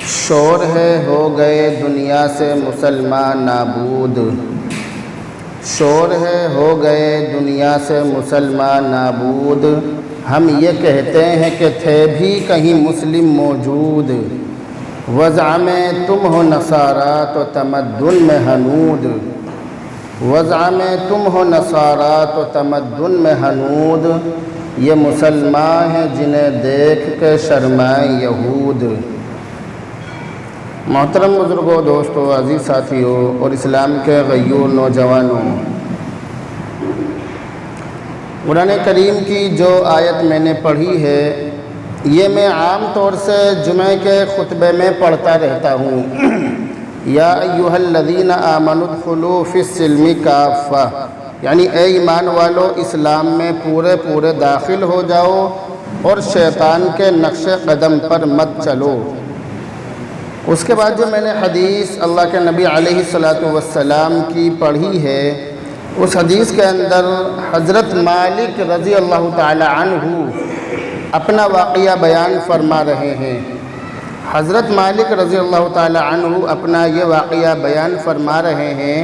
شور ہے ہو گئے دنیا سے مسلمان نابود، شور ہے ہو گئے دنیا سے مسلمان نابود، ہم یہ کہتے ہیں کہ تھے بھی کہیں مسلم موجود، وضع میں تم ہو نصارا تو تمدن میں ہنود، وضع میں تم ہو نصارا تو تمدن میں ہنود، یہ مسلمان ہیں جنہیں دیکھ کے شرمائیں یہود۔ محترم بزرگوں، دوستوں، عزیز ساتھیوں اور اسلام کے غیور نوجوانوں، قرآن کریم کی جو آیت میں نے پڑھی ہے یہ میں عام طور سے جمعہ کے خطبے میں پڑھتا رہتا ہوں۔ یا ایھا الذین آمنوا ادخلوا فی السلم کافہ، یعنی اے ایمان والو اسلام میں پورے داخل ہو جاؤ اور شیطان کے نقش قدم پر مت چلو۔ اس کے بعد جو میں نے حدیث اللہ کے نبی علیہ السلام کی پڑھی ہے، اس حدیث کے اندر حضرت مالک رضی اللہ تعالی عنہ اپنا واقعہ بیان فرما رہے ہیں۔ حضرت مالک رضی اللہ تعالی عنہ اپنا یہ واقعہ بیان فرما رہے ہیں۔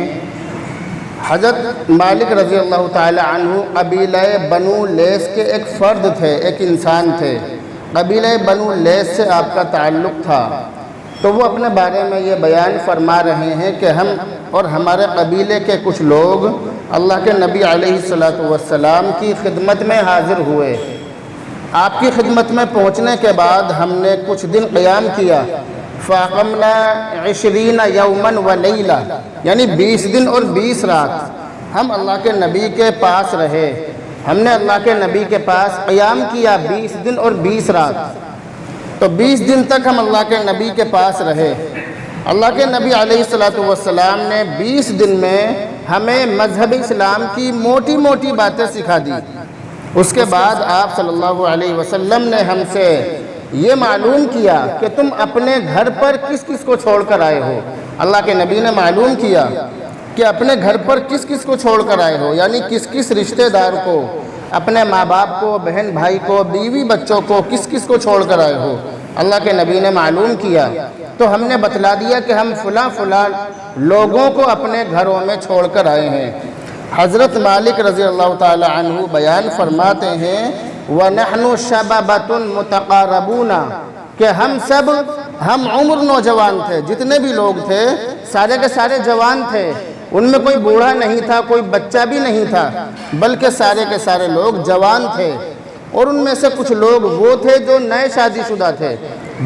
حضرت مالک رضی اللہ تعالی عنہ قبیلہ بنو لیث کے ایک فرد تھے، ایک انسان تھے۔ قبیلہ بنو لیث سے آپ کا تعلق تھا، تو وہ اپنے بارے میں یہ بیان فرما رہے ہیں کہ ہم اور ہمارے قبیلے کے کچھ لوگ اللہ کے نبی علیہ السلام کی خدمت میں حاضر ہوئے۔ آپ کی خدمت میں پہنچنے کے بعد ہم نے کچھ دن قیام کیا، فَأَقَمْنَا 20 يَوْمًا وَلَيْلًا، یعنی 20 دن اور 20 رات ہم اللہ کے نبی کے پاس رہے۔ ہم نے اللہ کے نبی کے پاس قیام کیا 20 دن اور 20 رات، تو 20 دن تک ہم اللہ کے نبی کے پاس رہے۔ اللہ کے نبی علیہ السلام نے 20 دن میں ہمیں مذہب اسلام کی موٹی موٹی باتیں سکھا دی۔ اس کے بعد آپ صلی اللہ علیہ وسلم نے ہم سے یہ معلوم کیا کہ تم اپنے گھر پر کس کس کو چھوڑ کر آئے ہو۔ اللہ کے نبی نے معلوم کیا کہ اپنے گھر پر کس کس کو چھوڑ کر آئے ہو، یعنی کس کس رشتہ دار کو، اپنے ماں باپ کو، بہن بھائی کو، بیوی بچوں کو، کس کس کو چھوڑ کر آئے ہو۔ اللہ کے نبی نے معلوم کیا تو ہم نے بتلا دیا کہ ہم فلاں لوگوں کو اپنے گھروں میں چھوڑ کر آئے ہیں۔ حضرت مالک رضی اللہ تعالی عنہ بیان فرماتے ہیں وَنَحْنُ شَبَبَةٌ مُتَقَارَبُونَ، کہ ہم عمر نوجوان تھے، جتنے بھی لوگ تھے سارے کے سارے جوان تھے، ان میں کوئی بوڑھا نہیں تھا، کوئی بچہ بھی نہیں تھا، بلکہ سارے کے سارے لوگ جوان تھے۔ اور ان میں سے کچھ لوگ وہ تھے جو نئے شادی شدہ تھے،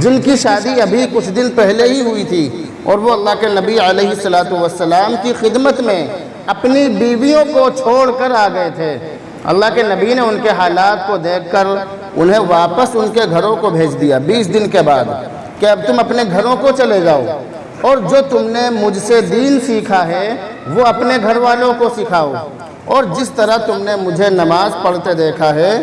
جن کی شادی ابھی کچھ دن پہلے ہی ہوئی تھی، اور وہ اللہ کے نبی علیہ السلام کی خدمت میں اپنی بیویوں کو چھوڑ کر آ گئے تھے۔ اللہ کے نبی نے ان کے حالات کو دیکھ کر انہیں واپس ان کے گھروں کو بھیج دیا 20 دن کے بعد، کہ اب تم اپنے گھروں کو چلے جاؤ، اور جو تم نے مجھ سے دین سیکھا ہے وہ اپنے گھر والوں کو سکھاؤ، اور جس طرح تم نے مجھے نماز پڑھتے دیکھا ہے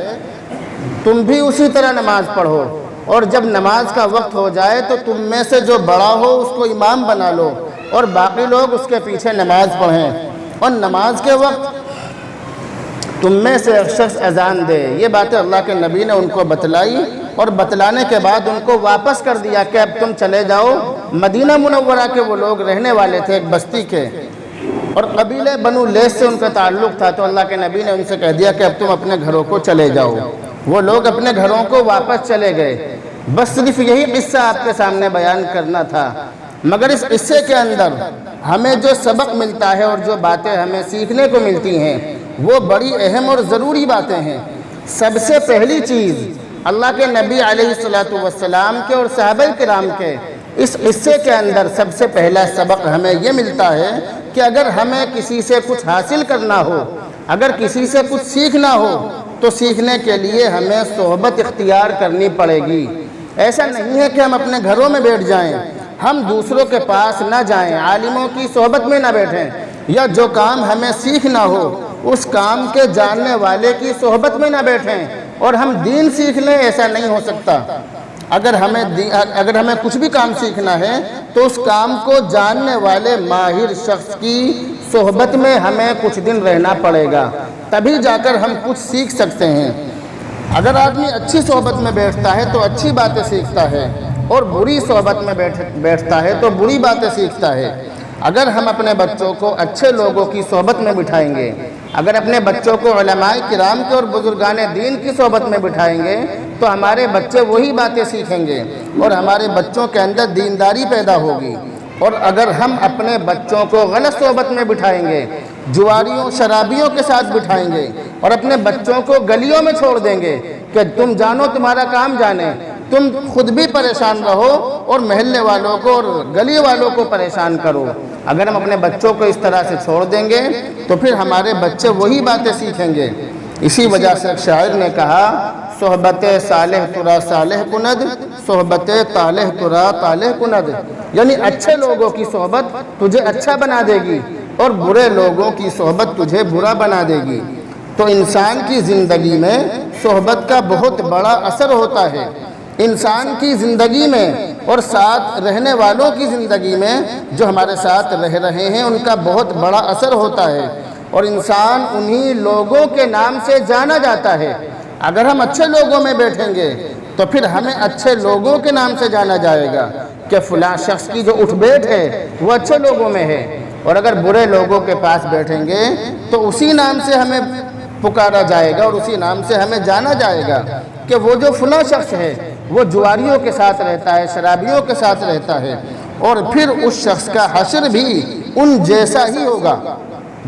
تم بھی اسی طرح نماز پڑھو، اور جب نماز کا وقت ہو جائے تو تم میں سے جو بڑا ہو اس کو امام بنا لو، اور باقی لوگ اس کے پیچھے نماز پڑھیں، اور نماز کے وقت تم میں سے ایک شخص اذان دے۔ یہ باتیں اللہ کے نبی نے ان کو بتلائی، اور بتلانے کے بعد ان کو واپس کر دیا کہ اب تم چلے جاؤ۔ مدینہ منورہ کے وہ لوگ رہنے والے تھے ایک بستی کے، اور قبیلہ بنو لیث سے ان کا تعلق تھا، تو اللہ کے نبی نے ان سے کہہ دیا کہ اب تم اپنے گھروں کو چلے جاؤ۔ وہ لوگ اپنے گھروں کو واپس چلے گئے۔ بس صرف یہی قصہ آپ کے سامنے بیان کرنا تھا، مگر اس قصے کے اندر ہمیں جو سبق ملتا ہے اور جو باتیں ہمیں سیکھنے کو ملتی ہیں وہ بڑی اہم اور ضروری باتیں ہیں۔ سب سے پہلی چیز اللہ کے نبی علیہ السلام کے اور صحابہ کرام کے اس قصے کے اندر سب سے پہلا سبق ہمیں یہ ملتا ہے کہ اگر ہمیں کسی سے کچھ حاصل کرنا ہو، اگر کسی سے کچھ سیکھنا ہو تو سیکھنے کے لیے ہمیں صحبت اختیار کرنی پڑے گی۔ ایسا نہیں ہے کہ ہم اپنے گھروں میں بیٹھ جائیں، ہم دوسروں کے پاس نہ جائیں، عالموں کی صحبت میں نہ بیٹھیں، یا جو کام ہمیں سیکھنا ہو اس کام کے جاننے والے کی صحبت میں نہ بیٹھیں اور ہم دین سیکھ لیں، ایسا نہیں ہو سکتا۔ اگر ہمیں کچھ بھی کام سیکھنا ہے تو اس کام کو جاننے والے ماہر شخص کی صحبت میں ہمیں کچھ دن رہنا پڑے گا، تبھی جا کر ہم کچھ سیکھ سکتے ہیں۔ اگر آدمی اچھی صحبت میں بیٹھتا ہے تو اچھی باتیں سیکھتا ہے، اور بری صحبت میں بیٹھتا ہے تو بری باتیں سیکھتا ہے۔ اگر ہم اپنے بچوں کو اچھے لوگوں کی صحبت میں بٹھائیں گے، اگر اپنے بچوں کو علماء کرام کے اور بزرگان دین کی صحبت میں بٹھائیں گے تو ہمارے بچے وہی باتیں سیکھیں گے اور ہمارے بچوں کے اندر دینداری پیدا ہوگی۔ اور اگر ہم اپنے بچوں کو غلط صحبت میں بٹھائیں گے، جواریوں شرابیوں کے ساتھ بٹھائیں گے اور اپنے بچوں کو گلیوں میں چھوڑ دیں گے کہ تم جانو تمہارا کام جانے، تم خود بھی پریشان رہو اور محلے والوں کو اور گلی والوں کو پریشان کرو، اگر ہم اپنے بچوں کو اس طرح سے چھوڑ دیں گے تو پھر ہمارے بچے وہی باتیں سیکھیں گے۔ اسی وجہ سے ایک شاعر نے کہا، صحبت صالح ترا صالح کند، صحبت طالح ترا طالح کند، یعنی اچھے لوگوں کی صحبت تجھے اچھا بنا دے گی اور برے لوگوں کی صحبت تجھے برا بنا دے گی۔ تو انسان کی زندگی میں صحبت کا بہت بڑا اثر ہوتا ہے، انسان کی زندگی میں اور ساتھ رہنے والوں کی زندگی میں جو ہمارے ساتھ رہ رہے ہیں ان کا بہت بڑا اثر ہوتا ہے، اور انسان انہی لوگوں کے نام سے جانا جاتا ہے۔ اگر ہم اچھے لوگوں میں بیٹھیں گے تو پھر ہمیں اچھے لوگوں کے نام سے جانا جائے گا کہ فلاں شخص کی جو اٹھ بیٹھ ہے وہ اچھے لوگوں میں ہے، اور اگر برے لوگوں کے پاس بیٹھیں گے تو اسی نام سے ہمیں پکارا جائے گا اور اسی نام سے ہمیں جانا جائے گا کہ وہ جو فلاں شخص ہے وہ جواریوں کے ساتھ رہتا ہے، شرابیوں کے ساتھ رہتا ہے، اور پھر اس شخص کا حشر بھی ان جیسا ہی ہوگا۔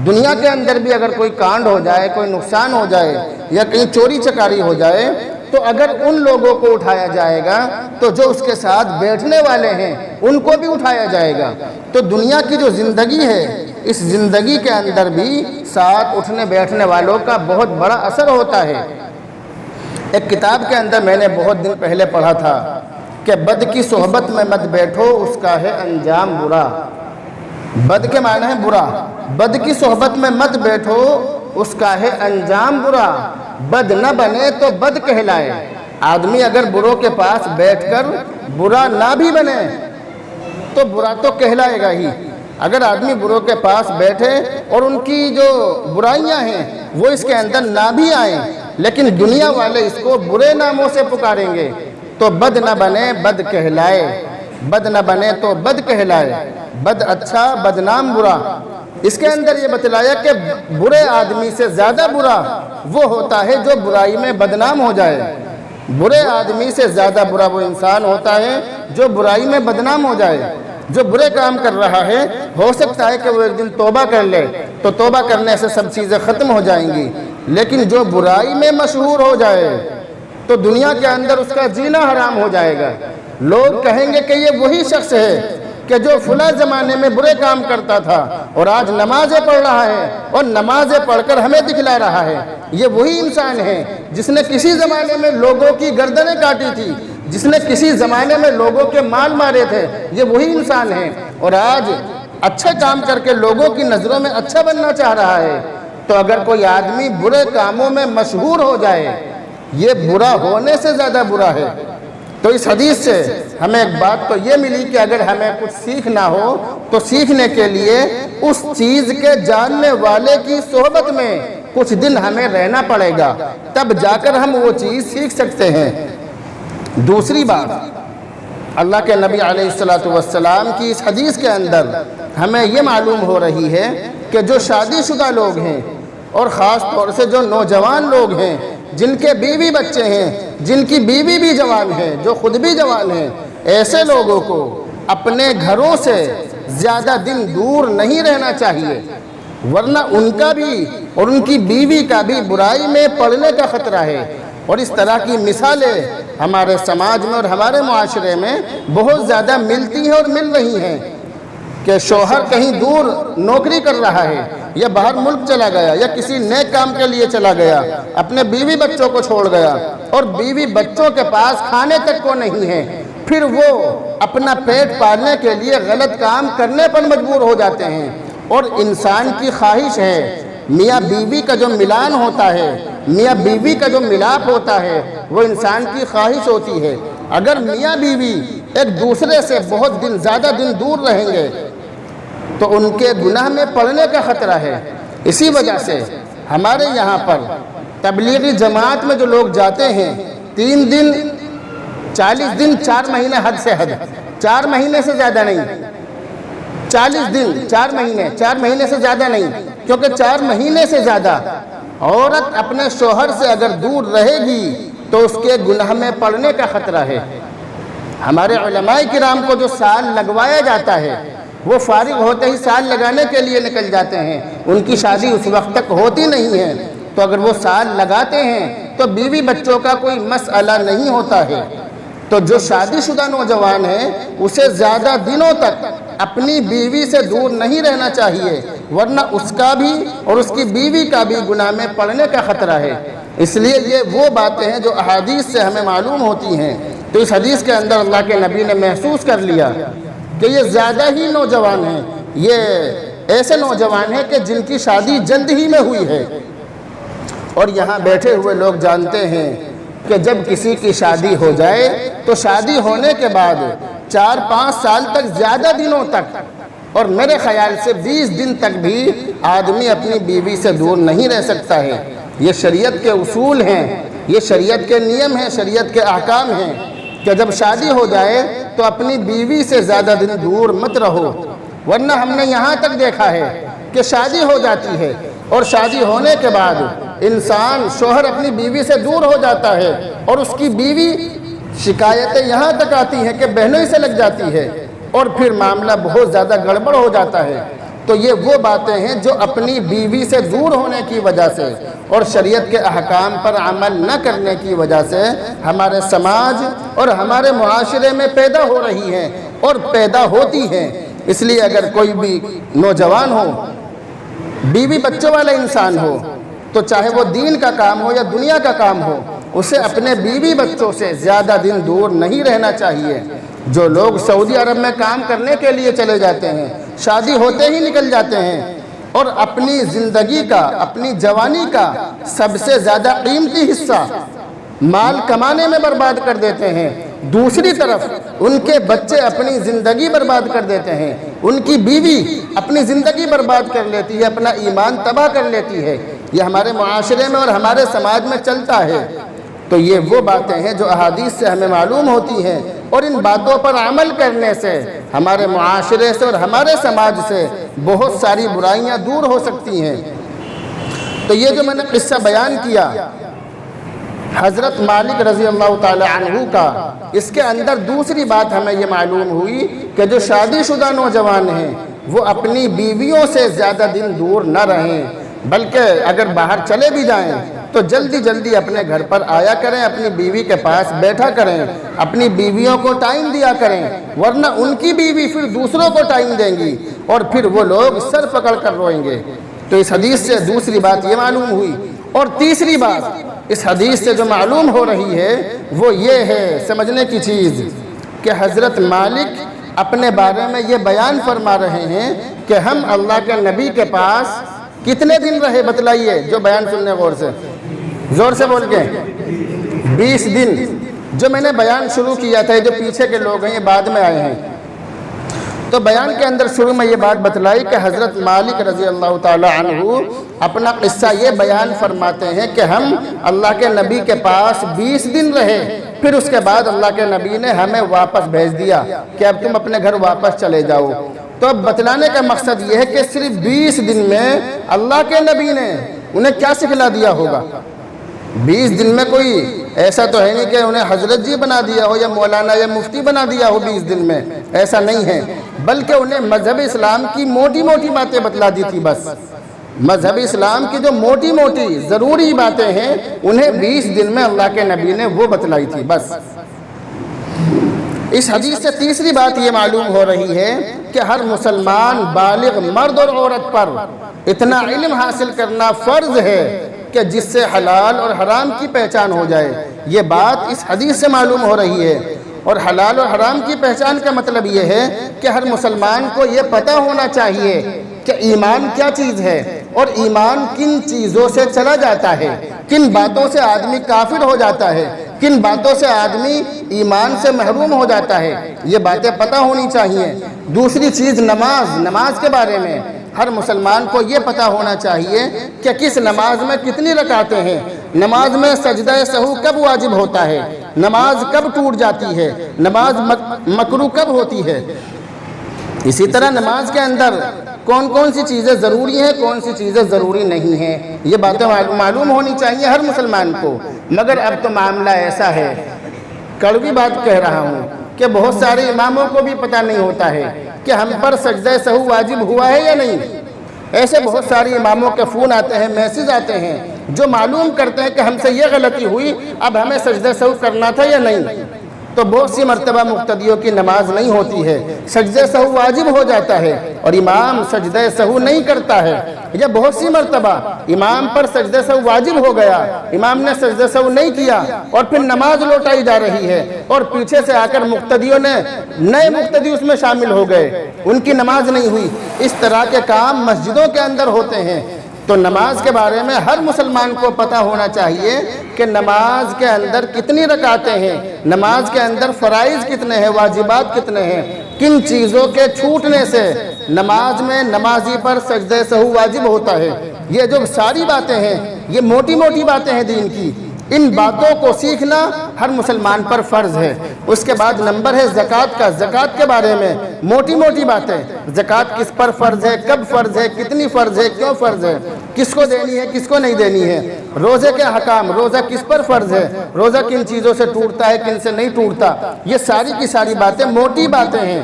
دنیا کے اندر بھی اگر کوئی کانڈ ہو جائے، کوئی نقصان ہو جائے یا کہیں چوری چکاری ہو جائے تو اگر ان لوگوں کو اٹھایا جائے گا تو جو اس کے ساتھ بیٹھنے والے ہیں ان کو بھی اٹھایا جائے گا۔ تو دنیا کی جو زندگی ہے اس زندگی کے اندر بھی ساتھ اٹھنے بیٹھنے والوں کا بہت بڑا اثر ہوتا ہے۔ ایک کتاب کے اندر میں نے بہت دن پہلے پڑھا تھا کہ بد کی صحبت میں مت بیٹھو، اس کا ہے انجام برا۔ بد کے معنی ہے برا، بد کی صحبت میں مت بیٹھو، اس کا ہے انجام برا، بد نہ بنے تو بد کہلائے۔ آدمی اگر بروں کے پاس بیٹھ کر برا نہ بھی بنے تو برا تو کہلائے گا ہی۔ اگر آدمی بروں کے پاس بیٹھے اور ان کی جو برائیاں ہیں وہ اس کے اندر نہ بھی آئیں لیکن دنیا والے اس کو برے ناموں سے پکاریں گے تو بد نہ بنے بد کہلائے، بد نہ بنے تو بد کہلائے، بد اچھا بدنام برا۔ اس کے اندر یہ بتلایا کہ برے آدمی سے زیادہ برا وہ ہوتا ہے جو برائی میں بدنام ہو جائے۔ برے آدمی سے زیادہ برا وہ انسان ہوتا ہے جو برائی میں بدنام ہو جائے۔ جو برے کام کر رہا ہے ہو سکتا ہے کہ وہ ایک دن توبہ کر لے تو توبہ کرنے سے سب چیزیں ختم ہو جائیں گی، لیکن جو برائی میں مشہور ہو جائے تو دنیا کے اندر اس کا جینا حرام ہو جائے گا۔ لوگ کہیں گے کہ یہ وہی شخص ہے کہ جو فلاں زمانے میں برے کام کرتا تھا اور آج نمازیں پڑھ رہا ہے اور نمازیں پڑھ کر ہمیں دکھلا رہا ہے۔ یہ وہی انسان ہے جس نے کسی زمانے میں لوگوں کی گردنیں کاٹی تھی، جس نے کسی زمانے میں لوگوں کے مال مارے تھے، یہ وہی انسان ہے، اور آج اچھے کام کر کے لوگوں کی نظروں میں اچھا بننا چاہ رہا ہے۔ تو اگر کوئی آدمی برے کاموں میں مشہور ہو جائے یہ برا ہونے سے زیادہ برا ہے۔ تو اس حدیث سے ہمیں ایک بات تو یہ ملی کہ اگر ہمیں کچھ سیکھنا ہو تو سیکھنے کے لیے اس چیز کے جاننے والے کی صحبت میں کچھ دن ہمیں رہنا پڑے گا، تب جا کر ہم وہ چیز سیکھ سکتے ہیں۔ دوسری بات، اللہ کے نبی علیہ السلام کی اس حدیث کے اندر ہمیں یہ معلوم ہو رہی ہے کہ جو شادی شدہ لوگ ہیں اور خاص طور سے جو نوجوان لوگ ہیں جن کے بیوی بچے ہیں، جن کی بیوی بھی جوان ہے، جو خود بھی جوان ہیں، ایسے لوگوں کو اپنے گھروں سے زیادہ دن دور نہیں رہنا چاہیے، ورنہ ان کا بھی اور ان کی بیوی کا بھی برائی میں پڑنے کا خطرہ ہے۔ اور اس طرح کی مثالیں ہمارے سماج میں اور ہمارے معاشرے میں بہت زیادہ ملتی ہیں اور مل رہی ہیں کہ شوہر کہیں دور نوکری کر رہا ہے یا باہر ملک چلا گیا یا کسی نیک کام کے لیے چلا گیا، اپنے بیوی بچوں کو چھوڑ گیا اور بیوی بچوں کے پاس کھانے تک کو نہیں ہے، پھر وہ اپنا پیٹ پالنے کے لیے غلط کام کرنے پر مجبور ہو جاتے ہیں۔ اور انسان کی خواہش ہے، میاں بیوی کا جو ملان ہوتا ہے، میاں بیوی کا جو ملاپ ہوتا ہے وہ انسان کی خواہش ہوتی ہے۔ اگر میاں بیوی ایک دوسرے سے بہت دن زیادہ دن دور رہیں گے تو ان کے گناہ میں پڑنے کا خطرہ ہے۔ اسی وجہ سے ہمارے یہاں پر تبلیغی جماعت میں جو لوگ جاتے ہیں 3 دن 40 دن 4 مہینے حد سے حد، 4 مہینے سے زیادہ نہیں، 40 دن 4 مہینے، 4 مہینے سے زیادہ نہیں، کیونکہ 4 مہینے سے زیادہ عورت اپنے شوہر سے اگر دور رہے گی تو اس کے گناہ میں پڑنے کا خطرہ ہے۔ ہمارے علماء کرام کو جو سال لگوایا جاتا ہے وہ فارغ ہوتے ہی سال لگانے کے لیے نکل جاتے ہیں، ان کی شادی اس وقت تک ہوتی نہیں ہے، تو اگر وہ سال لگاتے ہیں تو بیوی بچوں کا کوئی مسئلہ نہیں ہوتا ہے۔ تو جو شادی شدہ نوجوان ہے اسے زیادہ دنوں تک اپنی بیوی سے دور نہیں رہنا چاہیے، ورنہ اس کا بھی اور اس کی بیوی کا بھی گناہ میں پڑنے کا خطرہ ہے۔ اس لیے یہ وہ باتیں ہیں جو احادیث سے ہمیں معلوم ہوتی ہیں۔ تو اس حدیث کے اندر اللہ کے نبی نے محسوس کر لیا کہ یہ زیادہ ہی نوجوان ہیں، یہ ایسے نوجوان ہیں کہ جن کی شادی جلد ہی میں ہوئی ہے، اور یہاں بیٹھے ہوئے لوگ جانتے ہیں کہ جب کسی کی شادی ہو جائے تو شادی ہونے کے بعد 4-5 سال تک، زیادہ دنوں تک، اور میرے خیال سے 20 دن تک بھی آدمی اپنی بیوی سے دور نہیں رہ سکتا ہے۔ یہ شریعت کے اصول ہیں، یہ شریعت کے نیم ہیں، شریعت کے احکام ہیں کہ جب شادی ہو جائے تو اپنی بیوی سے زیادہ دن دور مت رہو، ورنہ ہم نے یہاں تک دیکھا ہے کہ شادی ہو جاتی ہے اور شادی ہونے کے بعد انسان، شوہر اپنی بیوی سے دور ہو جاتا ہے اور اس کی بیوی، شکایتیں یہاں تک آتی ہیں کہ بہنوں ہی سے لگ جاتی ہے اور پھر معاملہ بہت زیادہ گڑبڑ ہو جاتا ہے۔ تو یہ وہ باتیں ہیں جو اپنی بیوی سے دور ہونے کی وجہ سے اور شریعت کے احکام پر عمل نہ کرنے کی وجہ سے ہمارے سماج اور ہمارے معاشرے میں پیدا ہو رہی ہیں اور پیدا ہوتی ہیں۔ اس لیے اگر کوئی بھی نوجوان ہو، بیوی بچوں والا انسان ہو، تو چاہے وہ دین کا کام ہو یا دنیا کا کام ہو، اسے اپنے بیوی بچوں سے زیادہ دن دور نہیں رہنا چاہیے۔ جو لوگ سعودی عرب میں کام کرنے کے لیے چلے جاتے ہیں، شادی ہوتے ہی نکل جاتے ہیں اور اپنی زندگی کا، اپنی جوانی کا سب سے زیادہ قیمتی حصہ مال کمانے میں برباد کر دیتے ہیں، دوسری طرف ان کے بچے اپنی زندگی برباد کر دیتے ہیں، ان کی بیوی اپنی زندگی برباد کر لیتی ہے، اپنا ایمان تباہ کر لیتی ہے۔ یہ ہمارے معاشرے میں اور ہمارے سماج میں چلتا ہے۔ تو یہ وہ باتیں ہیں جو احادیث سے ہمیں معلوم ہوتی ہیں، اور ان باتوں پر عمل کرنے سے ہمارے معاشرے سے اور ہمارے سماج سے بہت ساری برائیاں دور ہو سکتی ہیں۔ تو یہ جو میں نے قصہ بیان کیا حضرت مالک رضی اللہ تعالی عنہ کا، اس کے اندر دوسری بات ہمیں یہ معلوم ہوئی کہ جو شادی شدہ نوجوان ہیں وہ اپنی بیویوں سے زیادہ دن دور نہ رہیں، بلکہ اگر باہر چلے بھی جائیں تو جلدی جلدی اپنے گھر پر آیا کریں، اپنی بیوی کے پاس بیٹھا کریں، اپنی بیویوں کو ٹائم دیا کریں، ورنہ ان کی بیوی پھر دوسروں کو ٹائم دیں گی اور پھر وہ لوگ سر پکڑ کر روئیں گے۔ تو اس حدیث سے دوسری بات یہ معلوم ہوئی، اور تیسری بات اس حدیث سے جو معلوم ہو رہی ہے وہ یہ ہے سمجھنے کی چیز کہ حضرت مالک اپنے بارے میں یہ بیان فرما رہے ہیں کہ ہم اللہ کے نبی کے پاس کتنے دن رہے، بتلائیے، جو بیان سننے غور سے، زور سے بول کے 20 دن۔ جو میں نے بیان شروع کیا تھا، جو پیچھے کے لوگ ہیں یہ بعد میں آئے ہیں، تو بیان کے اندر شروع میں یہ بات بتلائی کہ حضرت مالک رضی اللہ تعالی عنہ اپنا قصہ یہ بیان فرماتے ہیں کہ ہم اللہ کے نبی کے پاس 20 دن رہے، پھر اس کے بعد اللہ کے نبی نے ہمیں واپس بھیج دیا کہ اب تم اپنے گھر واپس چلے جاؤ۔ تو اب بتلانے کا مقصد یہ ہے کہ صرف 20 دن میں اللہ کے نبی نے انہیں کیا سکھلا دیا ہوگا۔ 20 دن میں کوئی ایسا تو ہے نہیں کہ انہیں حضرت جی بنا دیا ہو یا مولانا یا مفتی بنا دیا ہو 20 دن میں، ایسا نہیں ہے، بلکہ انہیں مذہب اسلام کی موٹی موٹی باتیں بتلا دی تھی۔ بس مذہب اسلام کی جو موٹی موٹی ضروری باتیں ہیں انہیں 20 دن میں اللہ کے نبی نے وہ بتلائی تھی بس۔ اس حدیث سے تیسری بات یہ معلوم ہو رہی ہے کہ ہر مسلمان بالغ مرد اور عورت پر اتنا علم حاصل کرنا فرض ہے کہ جس سے حلال اور حرام کی پہچان ہو جائے۔ یہ بات اس حدیث سے معلوم ہو رہی ہے، اور حلال اور حرام کی پہچان کا مطلب یہ ہے کہ ہر مسلمان کو یہ پتہ ہونا چاہیے کہ ایمان کیا چیز ہے اور ایمان کن چیزوں سے چلا جاتا ہے، کن باتوں سے آدمی کافر ہو جاتا ہے، کن باتوں سے آدمی ایمان سے محروم ہو جاتا ہے، یہ باتیں پتہ ہونی چاہیے۔ دوسری چیز نماز کے بارے میں ہر مسلمان کو یہ پتہ ہونا چاہیے کہ کس نماز میں کتنی رکعتیں ہیں، نماز میں سجدہ سہو کب واجب ہوتا ہے، نماز کب ٹوٹ جاتی ہے، نماز مکروہ کب ہوتی ہے، اسی طرح نماز کے اندر کون کون سی چیزیں ضروری ہیں، کون سی چیزیں ضروری نہیں ہیں، یہ باتیں معلوم ہونی چاہیے ہر مسلمان کو۔ مگر اب تو معاملہ ایسا ہے، کڑوی بات کہہ رہا ہوں، کہ بہت سارے اماموں کو بھی پتہ نہیں ہوتا ہے کہ ہم پر سجدہ سہو واجب ہوا ہے یا نہیں۔ ایسے بہت سارے اماموں کے فون آتے ہیں، میسیج آتے ہیں، جو معلوم کرتے ہیں کہ ہم سے یہ غلطی ہوئی، اب ہمیں سجدہ سہو کرنا تھا یا نہیں۔ تو بہت سی مرتبہ مقتدیوں کی نماز نہیں ہوتی ہے، سجدہ سہو واجب ہو جاتا ہے اور امام سجدہ سہو نہیں کرتا ہے، یا بہت سی مرتبہ امام پر سجدہ سہو واجب ہو گیا، امام نے سجدہ سہو نہیں کیا اور پھر نماز لوٹائی جا رہی ہے، اور پیچھے سے آ کر مقتدیوں نے نئے مقتدی اس میں شامل ہو گئے، ان کی نماز نہیں ہوئی۔ اس طرح کے کام مسجدوں کے اندر ہوتے ہیں۔ تو نماز کے بارے میں ہر مسلمان کو پتہ ہونا چاہیے کہ نماز کے اندر کتنی رکعتیں ہیں، نماز کے اندر فرائض کتنے ہیں، واجبات کتنے ہیں، کن چیزوں کے چھوٹنے سے نماز میں نمازی پر سجدہ سہو واجب ہوتا ہے۔ یہ جو ساری باتیں ہیں، یہ موٹی موٹی باتیں ہیں دین کی، ان باتوں کو سیکھنا ہر مسلمان پر فرض ہے۔ اس کے بعد نمبر ہے زکوٰۃ کا۔ زکوٰۃ کے بارے میں موٹی موٹی باتیں، زکوٰۃ کس پر فرض ہے، کب فرض ہے، کتنی فرض ہے، کیوں فرض ہے، کس کو دینی ہے، کس کو نہیں دینی ہے، روزے کے حکام، روزہ کس پر فرض ہے، روزہ کن چیزوں سے ٹوٹتا ہے، کن سے نہیں ٹوٹتا، یہ ساری کی ساری باتیں موٹی باتیں ہیں۔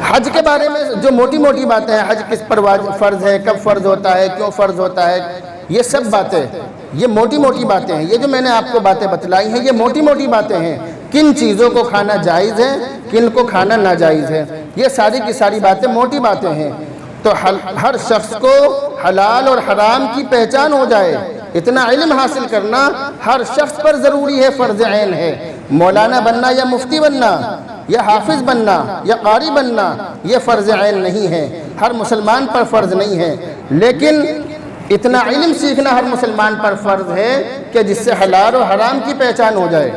حج کے بارے میں جو موٹی موٹی باتیں ہیں، حج کس پر فرض ہے، کب فرض ہوتا ہے، کیوں فرض ہوتا ہے، یہ سب باتیں، یہ موٹی موٹی باتیں ہیں۔ یہ جو میں نے آپ کو باتیں بتلائی ہیں، یہ موٹی موٹی باتیں ہیں۔ کن چیزوں کو کھانا جائز ہے، کن کو کھانا ناجائز ہے، یہ ساری کی ساری باتیں موٹی باتیں ہیں۔ تو ہر شخص کو حلال اور حرام کی پہچان ہو جائے، اتنا علم حاصل کرنا ہر شخص پر ضروری ہے، فرض عین ہے۔ مولانا بننا یا مفتی بننا یا حافظ بننا یا قاری بننا یہ فرض عین نہیں ہے، ہر مسلمان پر فرض نہیں ہے، لیکن اتنا علم سیکھنا ہر مسلمان پر فرض ہے کہ جس سے حلال و حرام کی پہچان ہو جائے۔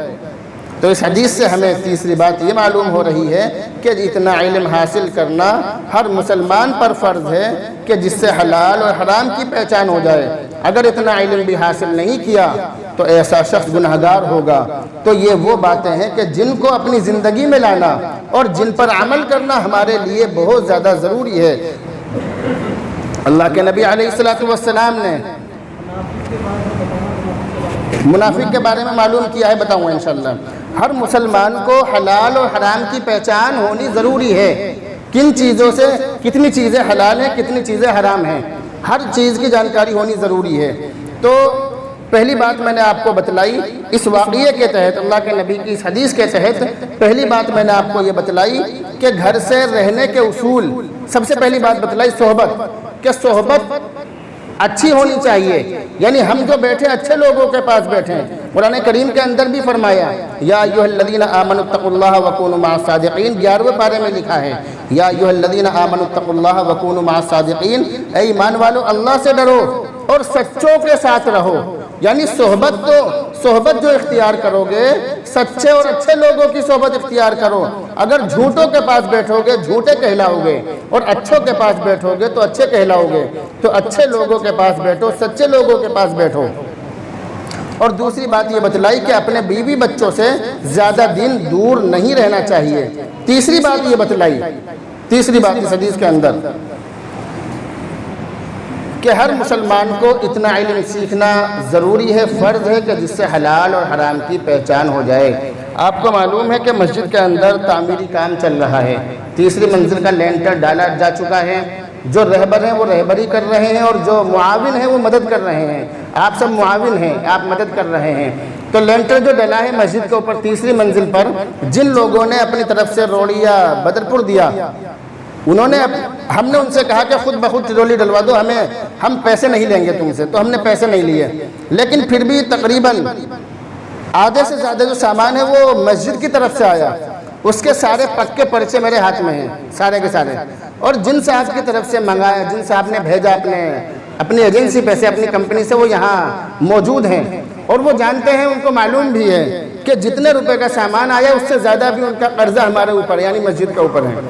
تو اس حدیث سے ہمیں تیسری بات یہ معلوم ہو رہی ہے کہ اتنا علم حاصل کرنا ہر مسلمان پر فرض ہے کہ جس سے حلال اور حرام کی پہچان ہو جائے۔ اگر اتنا علم بھی حاصل نہیں کیا تو ایسا شخص گنہگار ہوگا۔ تو یہ وہ باتیں ہیں کہ جن کو اپنی زندگی میں لانا اور جن پر عمل کرنا ہمارے لیے بہت زیادہ ضروری ہے۔ اللہ کے نبی علیہ السلام نے منافق کے بارے میں معلوم کیا ہے، بتاؤں گا انشاءاللہ۔ ہر مسلمان کو حلال اور حرام کی پہچان ہونی ضروری ہے، کن چیزوں سے کتنی چیزیں حلال ہیں، کتنی چیزیں حرام ہیں، ہر چیز کی جانکاری ہونی ضروری ہے۔ تو پہلی بات میں نے آپ کو بتلائی اس واقعے کے تحت، اللہ کے نبی کی اس حدیث کے تحت پہلی بات میں نے آپ کو یہ بتلائی کہ گھر سے رہنے کے اصول۔ سب سے پہلی بات بتلائی صحبت، کہ صحبت اچھی ہونی چاہیے، یعنی ہم جو بیٹھے اچھے لوگوں کے پاس بیٹھیں۔ قرآن کریم کے اندر بھی فرمایا یا ایھا الذین آمنوا اتقوا اللہ وکونوا مع الصادقین، 11ویں پارے میں لکھا ہے یا ایھا الذین آمنوا اتقوا اللہ وکونوا مع الصادقین، اے ایمان والو اللہ سے ڈرو اور سچوں کے ساتھ رہو۔ یعنی صحبت جو اختیار کرو گے، سچے اور اچھے لوگوں کی صحبت اختیار کرو۔ اگر جھوٹوں کے پاس بیٹھو گے جھوٹے کہلاؤ گے، اور اچھوں کے پاس بیٹھو گے تو اچھے کہلاؤ گے۔ تو اچھے لوگوں کے پاس بیٹھو، سچے لوگوں کے پاس بیٹھو۔ اور دوسری بات یہ بتلائی کہ اپنے بیوی بچوں سے زیادہ دن دور نہیں رہنا چاہیے۔ تیسری بات یہ بتلائی، تیسری بات اس حدیث کے اندر کہ ہر مسلمان کو اتنا علم سیکھنا ضروری ہے، فرض ہے کہ جس سے حلال اور حرام کی پہچان ہو جائے۔ آپ کو معلوم ہے کہ مسجد کے اندر تعمیری کام چل رہا ہے، تیسری منزل کا لینٹر ڈالا جا چکا ہے۔ جو رہبر ہیں وہ رہبری کر رہے ہیں اور جو معاون ہیں وہ مدد کر رہے ہیں۔ آپ سب معاون ہیں، آپ مدد کر رہے ہیں۔ تو لینٹر جو ڈلا ہے مسجد کے اوپر تیسری منزل پر، جن لوگوں نے اپنی طرف سے روڑی یا بدرپور دیا، ہم نے ان سے کہا کہ خود بخود ٹرولی ڈلوا دو، ہم پیسے نہیں لیں گے تم سے، تو ہم نے پیسے نہیں لیے، لیکن پھر بھی تقریباً آدھے سے زیادہ جو سامان ہے وہ مسجد کی طرف سے آیا۔ اس کے سارے پکے پرچے میرے ہاتھ میں ہیں، سارے کے سارے۔ اور جن صاحب کی طرف سے منگایا، جن صاحب نے بھیجا اپنی ایجنسی پہ سے، اپنی کمپنی سے، وہ یہاں موجود ہیں اور وہ جانتے ہیں، ان کو معلوم بھی ہے کہ جتنے روپے کا سامان آیا اس سے زیادہ بھی ان کا قرضہ ہمارے اوپر یعنی مسجد کے اوپر ہے۔